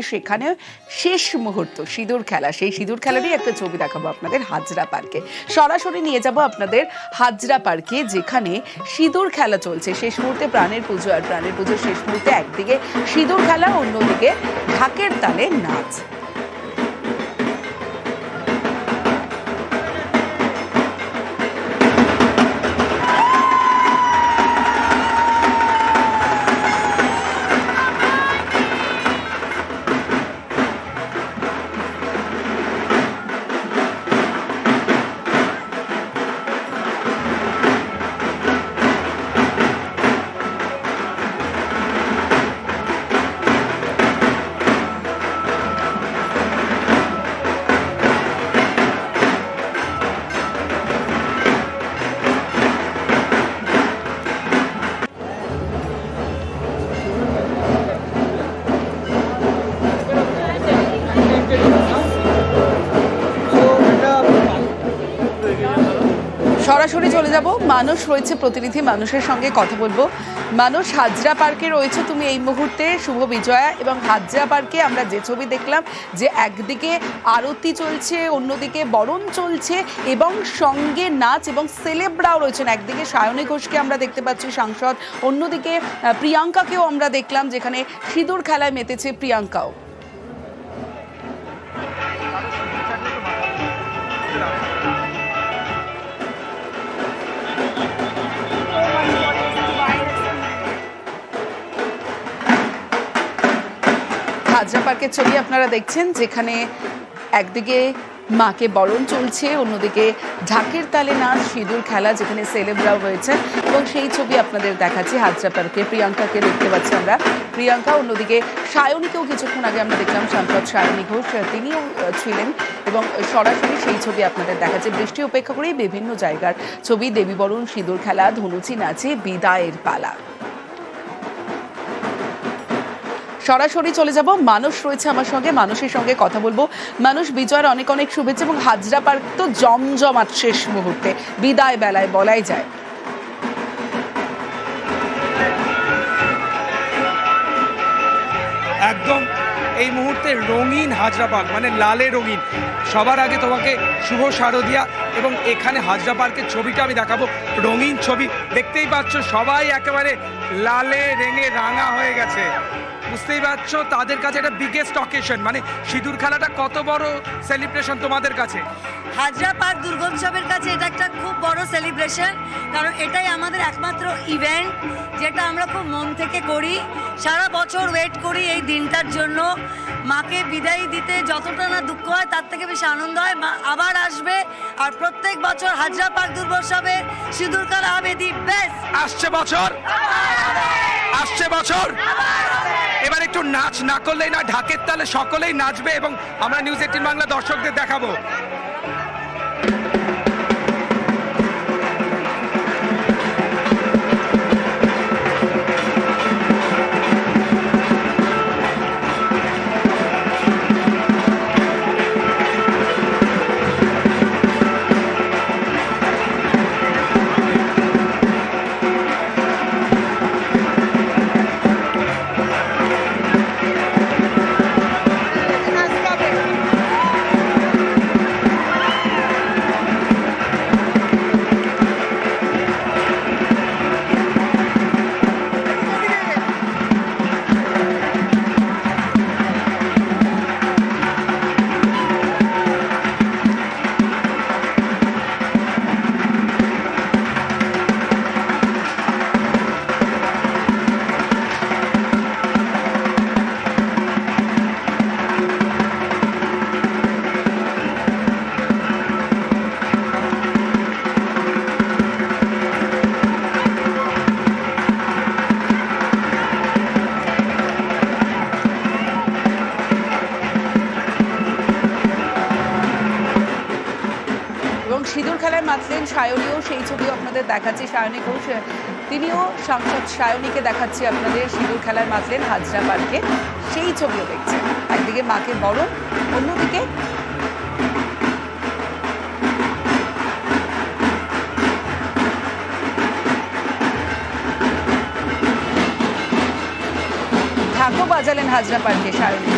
সেখানে শেষ মুহূর্ত সিঁদুর খেলা, সেই সিঁদুর খেলারই একটা ছবি দেখাবো আপনাদের হাজরা পার্কে। সরাসরি নিয়ে যাব আপনাদের হাজরা পার্কে, যেখানে সিঁদুর খেলা চলছে শেষ মুহূর্তে। প্রাণের পুজো, আর প্রাণের পুজোর শেষ মুহূর্তে একদিকে সিঁদুর খেলা, অন্যদিকে ঢাকের তালে নাচ। সরাসরি চলে যাব, মানুষ রয়েছে প্রতিনিধি, মানুষের সঙ্গে কথা বলবো। মানুষ, হাজরা পার্কে রয়েছে তুমি এই মুহূর্তে, শুভ বিজয়া। এবং হাজরা পার্কে আমরা যে ছবি দেখলাম, যে একদিকে আরতি চলছে, অন্যদিকে বরণ চলছে এবং সঙ্গে নাচ এবং সেলেবরাও রয়েছেন। একদিকে সায়নী ঘোষকে আমরা দেখতে পাচ্ছি, সাংসদ, অন্যদিকে প্রিয়াঙ্কাকেও আমরা দেখলাম, যেখানে সিঁদুর খেলায় মেতেছে প্রিয়াঙ্কাও। হাজরা পার্কের ছবি আপনারা দেখছেন, যেখানে একদিকে মাকে বরণ চলছে, অন্যদিকে ঢাকের তালে নাচ, সিঁদুর খেলা, যেখানে সেলেবরাও রয়েছেন। এবং সেই ছবি আপনাদের দেখাচ্ছি হাজরা পার্কে। প্রিয়াঙ্কাকে দেখতে পাচ্ছি আমরা, প্রিয়াঙ্কা, অন্যদিকে সায়নীকেও কিছুক্ষণ আগে আমরা দেখলাম, সাংসদ সায়নী ঘোষ তিনিও ছিলেন। এবং সরাসরি সেই ছবি আপনাদের দেখাচ্ছে। বৃষ্টি উপেক্ষা করেই বিভিন্ন জায়গার ছবি, দেবী বরণ, সিঁদুর খেলা, ধনুচি নাচে বিদায়ের পালা। সরাসরি চলে যাব, মানুষ রয়েছে আমার সঙ্গে, মানুষের সঙ্গে কথা বলবো। মানুষ, বিজয়ের অনেক অনেক শুভেচ্ছা। এবং হাজরা পার্ক তো জমজমাট শেষ মুহূর্তে, বিদায় বেলায় বলাই যায়। একদম এই মুহূর্তে রঙিন হাজরা পার্ক, মানে লালে রঙিন। সবার আগে তোমাকে শুভ শারদিয়া, এবং এখানে হাজরা পার্কের ছবিটা আমি দেখাবো, রঙিন ছবি। দেখতেই পাচ্ছ সবাই একেবারে লালে রেঙে রাঙা হয়ে গেছে। বুঝতেই পারছো তাদের কাছে এটা বিগেস্ট অকেশন, মানে সিঁদুর খেলাটা কত বড় সেলিব্রেশন তোমাদের কাছে। হাজরা পার্ক দুর্গোৎসবের কাছে এটা একটা খুব বড় সেলিব্রেশন, কারণ এটাই আমাদের একমাত্র ইভেন্ট যেটা আমরা খুব মন থেকে করি। সারা বছর ওয়েট করি এই দিনটার জন্য। মাকে বিদায় দিতে যতটা না দুঃখ হয়, তার থেকে বেশি আনন্দ হয়। মা আবার আসবে, আর প্রত্যেক বছর হাজরা পার্ক দুর্গোৎসবে সিঁদুর খেলা হবে দি বেস্ট। আসছে বছর, আসছে বছর। এবার একটু নাচ না করলেই না, ঢাকের তালে সকলেই নাচবে এবং আমরা নিউজ 18 বাংলা দর্শকদের দেখাবো। সিঁদুর খেলায় মাতলেন সায়নীও, সেই ছবিও আপনাদের দেখাচ্ছি। সায়নী ঘোষ, তিনিও, সাংসদ সায়নীকে দেখাচ্ছি আপনাদের, সিঁদুর খেলায় মাতলেন হাজরা পার্কে, সেই ছবিও দেখছেন। একদিকে মাকে বরণ, অন্যদিকে ঢাকও বাজালেন হাজরা পার্কে সায়নী।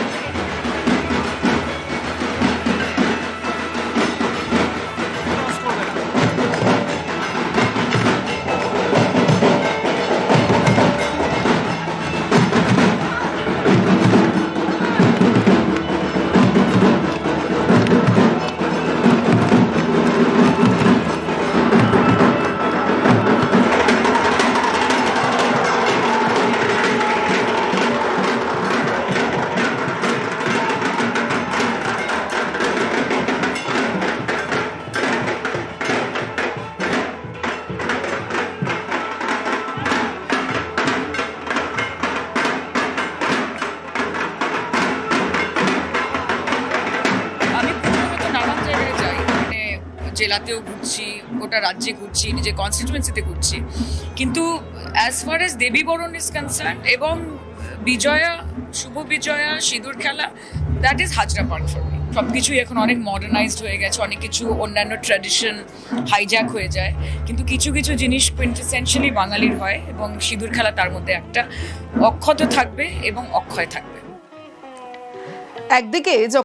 জেলাতেও ঘুরছি, গোটা রাজ্যে ঘুরছি, নিজের কনস্টিটুয়েন্সিতে ঘুরছি, কিন্তু অ্যাজ ফার এজ দেবী বরণ ইজ কনসার্ন এবং বিজয়া, শুভ বিজয়া, সিঁদুর খেলা, that is Hazra park for me. সব কিছুই এখন অনেক মডার্নাইজড হয়ে গেছে, অনেক কিছু অন্যান্য ট্র্যাডিশন হাইজ্যাক হয়ে যায়, কিন্তু কিছু কিছু জিনিস কোইন্টেসেনশিয়ালি বাঙালির হয় এবং সিঁদুর খেলা তার মধ্যে একটা। অক্ষত থাকবে এবং অক্ষয় থাকবে। একদিকে